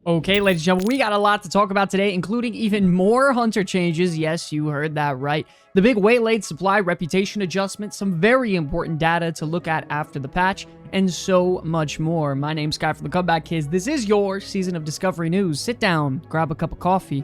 Okay, ladies and gentlemen, we got a lot to talk about today, including even more hunter changes. Yes, you heard that right. The big Waylaid supply reputation adjustment, some very important data to look at after the patch, and so much more. My name's Sky from the Comeback Kids. This is your Season of Discovery news. Sit down, grab a cup of coffee.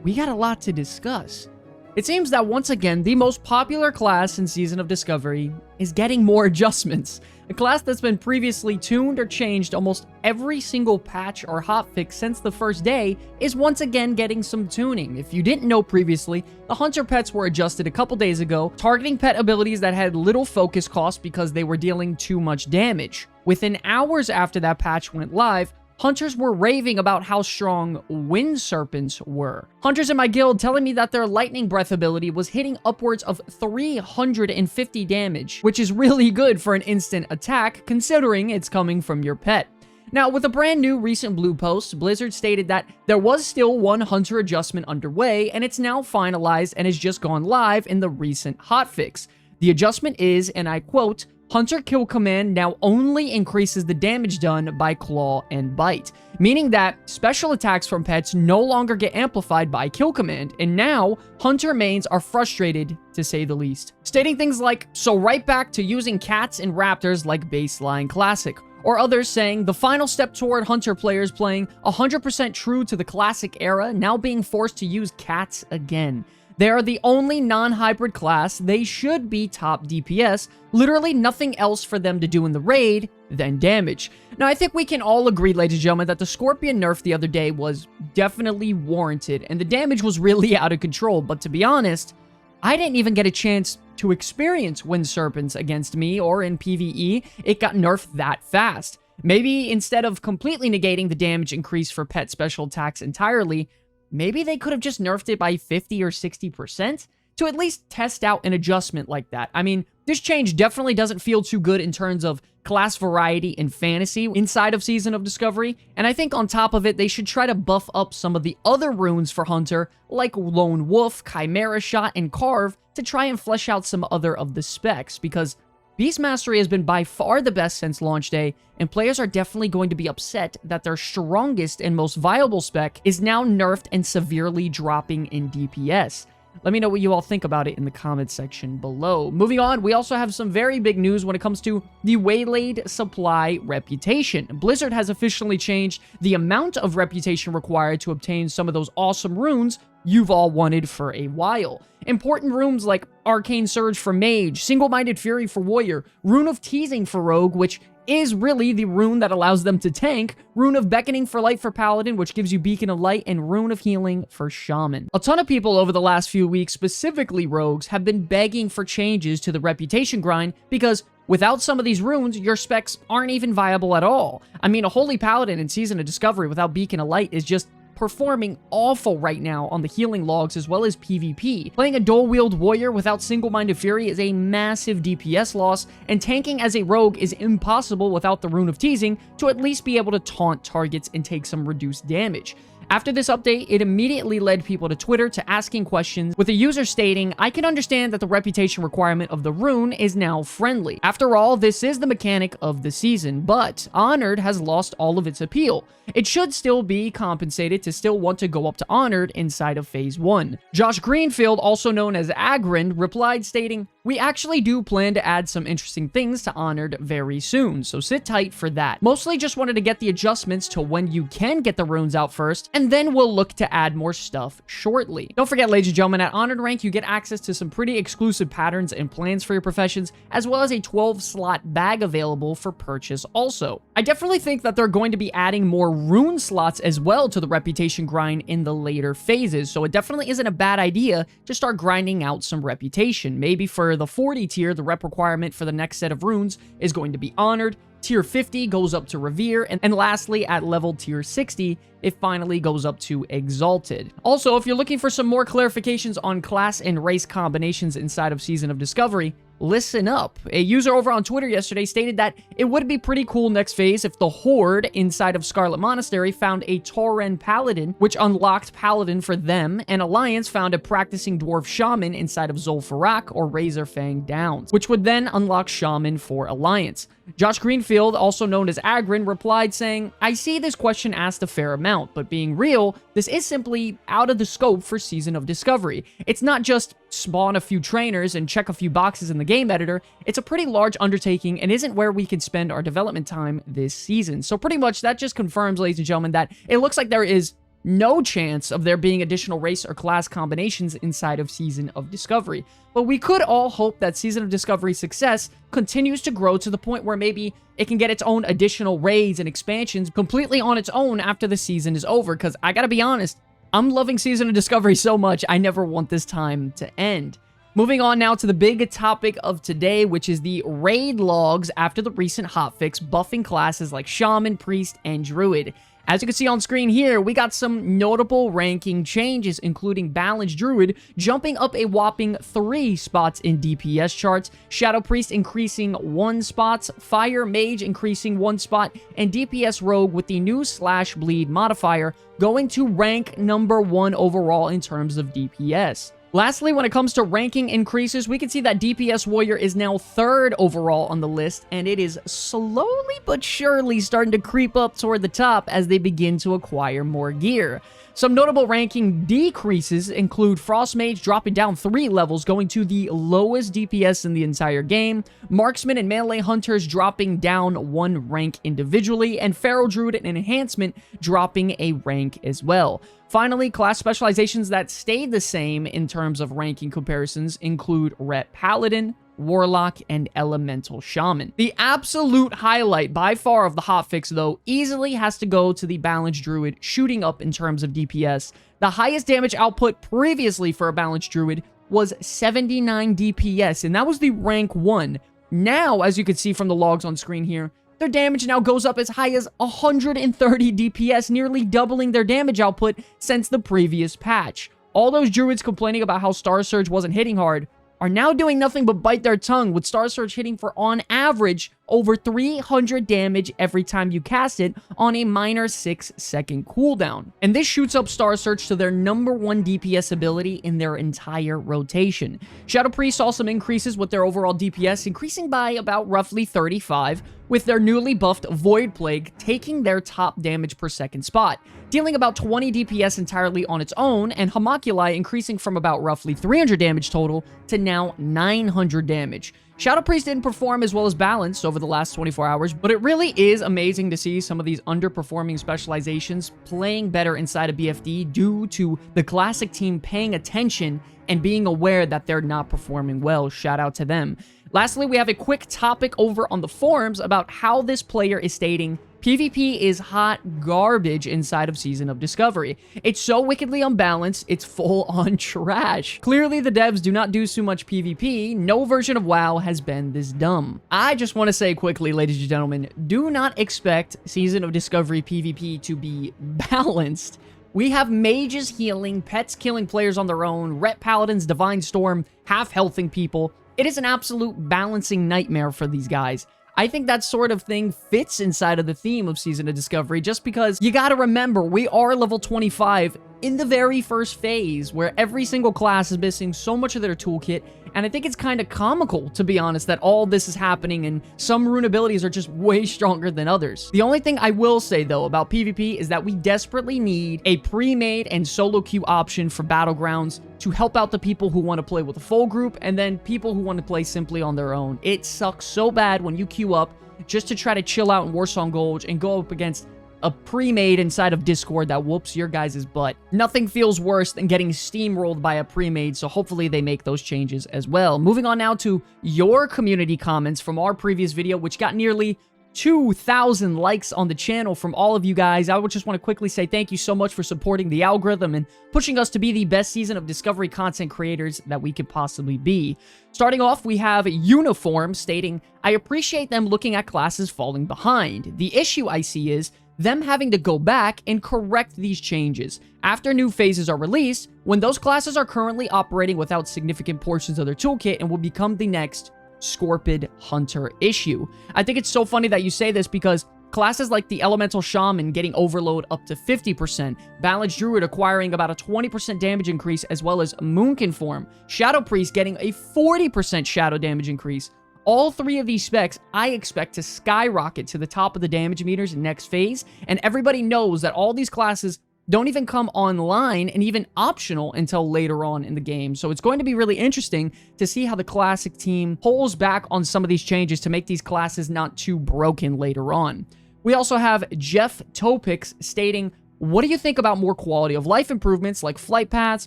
We got a lot to discuss. It seems that once again, the most popular class in Season of Discovery is getting more adjustments. A class that's been previously tuned or changed almost every single patch or hotfix since the first day is once again getting some tuning. If you didn't know previously, the hunter pets were adjusted a couple days ago, targeting pet abilities that had little focus cost because they were dealing too much damage. Within hours after that patch went live, hunters were raving about how strong wind serpents were. Hunters in my guild telling me that their lightning breath ability was hitting upwards of 350 damage, which is really good for an instant attack considering it's coming from your pet. Now, with a brand new recent blue post, Blizzard stated that there was still one hunter adjustment underway, and it's now finalized and has just gone live in the recent hotfix. The adjustment is, and I quote, Hunter Kill Command now only increases the damage done by Claw and Bite, meaning that special attacks from pets no longer get amplified by Kill Command, and now Hunter mains are frustrated, to say the least. Stating things like, so right back to using cats and raptors like baseline classic, or others saying the final step toward Hunter players playing 100% true to the classic era, now being forced to use cats again. They are the only non-hybrid class, they should be top DPS, literally nothing else for them to do in the raid than damage. Now, I think we can all agree, ladies and gentlemen, that the Scorpion nerf the other day was definitely warranted, and the damage was really out of control, but to be honest, I didn't even get a chance to experience Wind Serpents against me or in PvE, it got nerfed that fast. Maybe instead of completely negating the damage increase for pet special attacks entirely, maybe they could have just nerfed it by 50 or 60% to at least test out an adjustment like that. I mean, this change definitely doesn't feel too good in terms of class variety and fantasy inside of Season of Discovery, and I think on top of it, they should try to buff up some of the other runes for Hunter, like Lone Wolf, Chimera Shot, and Carve, to try and flesh out some other of the specs, because Beast Mastery has been by far the best since launch day, and players are definitely going to be upset that their strongest and most viable spec is now nerfed and severely dropping in DPS. Let me know what you all think about it in the comments section below. Moving on, we also have some very big news when it comes to the Waylaid supply reputation. Blizzard has officially changed the amount of reputation required to obtain some of those awesome runes you've all wanted for a while. Important runes like Arcane Surge for Mage, Single-Minded Fury for Warrior, Rune of Teasing for Rogue, which is really the rune that allows them to tank, Rune of Beckoning for Light for Paladin, which gives you Beacon of Light, and Rune of Healing for Shaman. A ton of people over the last few weeks, specifically rogues, have been begging for changes to the reputation grind because without some of these runes, your specs aren't even viable at all. I mean, a Holy Paladin in Season of Discovery without Beacon of Light is just performing awful right now on the healing logs as well as PvP. Playing a dual-wield warrior without Single-Minded Fury is a massive DPS loss, and tanking as a rogue is impossible without the Rune of Teasing to at least be able to taunt targets and take some reduced damage. After this update, it immediately led people to Twitter to asking questions, with a user stating, I can understand that the reputation requirement of the rune is now friendly. After all, this is the mechanic of the season, but Honored has lost all of its appeal. It should still be compensated to still want to go up to Honored inside of Phase 1. Josh Greenfield, also known as Agrind, replied stating, we actually do plan to add some interesting things to Honored very soon, so sit tight for that. Mostly just wanted to get the adjustments to when you can get the runes out first, and then we'll look to add more stuff shortly. Don't forget, ladies and gentlemen, at Honored rank, you get access to some pretty exclusive patterns and plans for your professions, as well as a 12-slot bag available for purchase also. I definitely think that they're going to be adding more rune slots as well to the reputation grind in the later phases, so it definitely isn't a bad idea to start grinding out some reputation. Maybe for the 40 tier, the rep requirement for the next set of runes is going to be Honored, Tier 50 goes up to Revere, and lastly, at level Tier 60, it finally goes up to Exalted. Also, if you're looking for some more clarifications on class and race combinations inside of Season of Discovery, listen up. A user over on Twitter yesterday stated that it would be pretty cool next phase if the Horde inside of Scarlet Monastery found a Tauren Paladin, which unlocked Paladin for them, and Alliance found a practicing Dwarf Shaman inside of Zul'Farrak or Razorfang Downs, which would then unlock Shaman for Alliance. Josh Greenfield, also known as Agrin, replied saying, "I see this question asked a fair amount, but being real, this is simply out of the scope for Season of Discovery. It's not just spawn a few trainers and check a few boxes in the game editor. It's a pretty large undertaking and isn't where we can spend our development time this season." So pretty much that just confirms, ladies and gentlemen, that it looks like there is no chance of there being additional race or class combinations inside of Season of Discovery. But we could all hope that Season of Discovery's success continues to grow to the point where maybe it can get its own additional raids and expansions completely on its own after the season is over, because I gotta be honest, I'm loving Season of Discovery so much, I never want this time to end. Moving on now to the big topic of today, which is the raid logs after the recent hotfix buffing classes like Shaman, Priest, and Druid. As you can see on screen here, we got some notable ranking changes, including Balanced Druid jumping up a whopping 3 spots in DPS charts, Shadow Priest increasing 1 spot, Fire Mage increasing 1 spot, and DPS Rogue with the new /bleed modifier going to rank number 1 overall in terms of DPS. Lastly, when it comes to ranking increases, we can see that DPS Warrior is now 3rd overall on the list, and it is slowly but surely starting to creep up toward the top as they begin to acquire more gear. Some notable ranking decreases include Frost Mage dropping down 3 levels, going to the lowest DPS in the entire game, Marksman and Melee Hunters dropping down 1 rank individually, and Feral Druid and Enhancement dropping a rank as well. Finally, class specializations that stayed the same in terms of ranking comparisons include Ret Paladin, Warlock, and Elemental Shaman. The absolute highlight by far of the hotfix, though, easily has to go to the Balanced Druid shooting up in terms of DPS. The highest damage output previously for a Balanced Druid was 79 DPS, and that was the rank 1. Now, as you can see from the logs on screen here, their damage now goes up as high as 130 DPS, nearly doubling their damage output since the previous patch. All those Druids complaining about how Star Surge wasn't hitting hard are now doing nothing but bite their tongue, with Star Surge hitting for, on average, over 300 damage every time you cast it on a minor 6-second cooldown. And this shoots up Star Surge to their number 1 DPS ability in their entire rotation. Shadow Priest saw some increases with their overall DPS, increasing by about roughly 35, with their newly buffed Void Plague taking their top damage per second spot, dealing about 20 DPS entirely on its own, and Homoculi increasing from about roughly 300 damage total to now 900 damage. Shadow Priest didn't perform as well as Balanced over the last 24 hours, but it really is amazing to see some of these underperforming specializations playing better inside of BFD due to the Classic team paying attention and being aware that they're not performing well. Shout out to them. Lastly, we have a quick topic over on the forums about how this player is stating PvP is hot garbage inside of Season of Discovery. It's so wickedly unbalanced, it's full on trash. Clearly, the devs do not do so much PvP. No version of WoW has been this dumb. I just want to say quickly, ladies and gentlemen, do not expect Season of Discovery PvP to be balanced. We have mages healing, pets killing players on their own, Ret Paladins, Divine Storm, half-healthing people. It is an absolute balancing nightmare for these guys. I think that sort of thing fits inside of the theme of Season of Discovery, just because you gotta remember, we are level 25 in the very first phase, where every single class is missing so much of their toolkit, and I think it's kind of comical, to be honest, that all this is happening and some rune abilities are just way stronger than others. The only thing I will say, though, about PvP is that we desperately need a pre-made and solo queue option for Battlegrounds to help out the people who want to play with a full group, and then people who want to play simply on their own. It sucks so bad when you queue up just to try to chill out in Warsong Gulch and go up against a pre-made inside of Discord that whoops your guys' butt. Nothing feels worse than getting steamrolled by a pre-made, so hopefully they make those changes as well. Moving on now to your community comments from our previous video, which got nearly 2,000 likes on the channel from all of you guys. I would just want to quickly say thank you so much for supporting the algorithm and pushing us to be the best Season of Discovery content creators that we could possibly be. Starting off, we have Uniform stating, "I appreciate them looking at classes falling behind. The issue I see is them having to go back and correct these changes after new phases are released, when those classes are currently operating without significant portions of their toolkit and will become the next Scorpid Hunter issue. I think it's so funny that you say this because classes like the Elemental Shaman getting Overload up to 50%, Balanced Druid acquiring about a 20% damage increase, as well as Moonkin Form, Shadow Priest getting a 40% shadow damage increase. All three of these specs I expect to skyrocket to the top of the damage meters next phase, and everybody knows that all these classes don't even come online and even optional until later on in the game. So it's going to be really interesting to see how the Classic team pulls back on some of these changes to make these classes not too broken later on. We also have Jeff Topix stating, what do you think about more quality of life improvements like flight paths,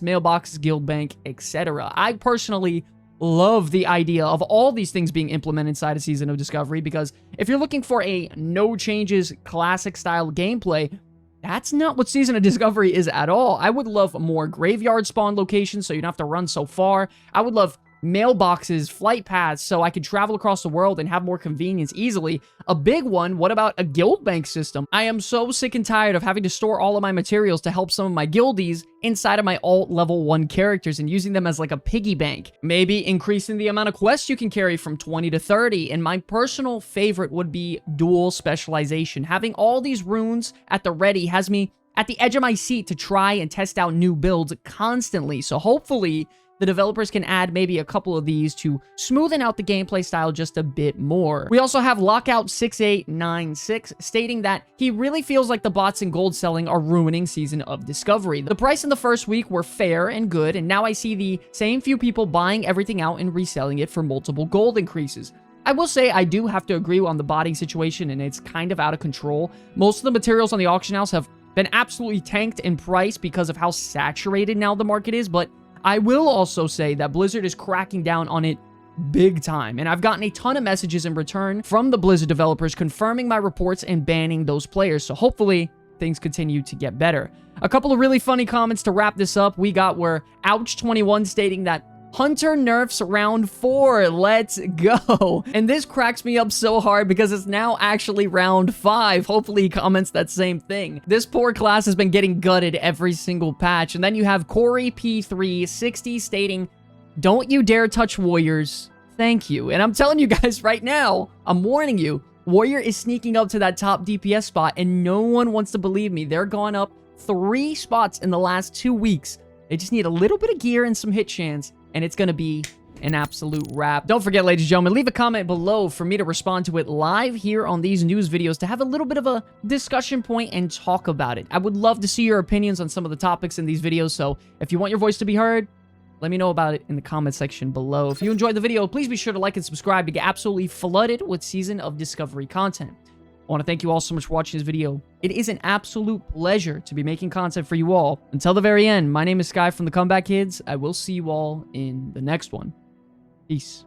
mailboxes, guild bank, etc.? I personally love the idea of all these things being implemented inside a Season of Discovery, because if you're looking for a no changes classic style gameplay, that's not what Season of Discovery is at all. I would love more graveyard spawn locations so you don't have to run so far. I would love mailboxes, flight paths, so I could travel across the world and have more convenience easily. A big one, what about a guild bank system? I am so sick and tired of having to store all of my materials to help some of my guildies inside of my alt level 1 characters and using them as like a piggy bank. Maybe increasing the amount of quests you can carry from 20 to 30. And my personal favorite would be dual specialization. Having all these runes at the ready has me at the edge of my seat to try and test out new builds constantly. So hopefully the developers can add maybe a couple of these to smoothen out the gameplay style just a bit more. We also have Lockout6896 stating that he really feels like the bots and gold selling are ruining Season of Discovery. The price in the first week were fair and good, and now I see the same few people buying everything out and reselling it for multiple gold increases. I will say I do have to agree on the botting situation, and it's kind of out of control. Most of the materials on the auction house have been absolutely tanked in price because of how saturated now the market is, but I will also say that Blizzard is cracking down on it big time, and I've gotten a ton of messages in return from the Blizzard developers confirming my reports and banning those players, so hopefully things continue to get better. A couple of really funny comments to wrap this up we got were Ouch21 stating that Hunter nerfs round 4, let's go. And this cracks me up so hard because it's now actually round 5. Hopefully he comments that same thing. This poor class has been getting gutted every single patch. And then you have Corey P360 stating, don't you dare touch Warriors. Thank you. And I'm telling you guys right now, I'm warning you, Warrior is sneaking up to that top DPS spot and no one wants to believe me. They're gone up 3 spots in the last 2 weeks. They just need a little bit of gear and some hit chance, and it's going to be an absolute wrap. Don't forget, ladies and gentlemen, leave a comment below for me to respond to it live here on these news videos to have a little bit of a discussion point and talk about it. I would love to see your opinions on some of the topics in these videos, so if you want your voice to be heard, let me know about it in the comment section below. If you enjoyed the video, please be sure to like and subscribe to get absolutely flooded with Season of Discovery content. I want to thank you all so much for watching this video. It is an absolute pleasure to be making content for you all. Until the very end, my name is Sky from the Comeback Kids. I will see you all in the next one. Peace.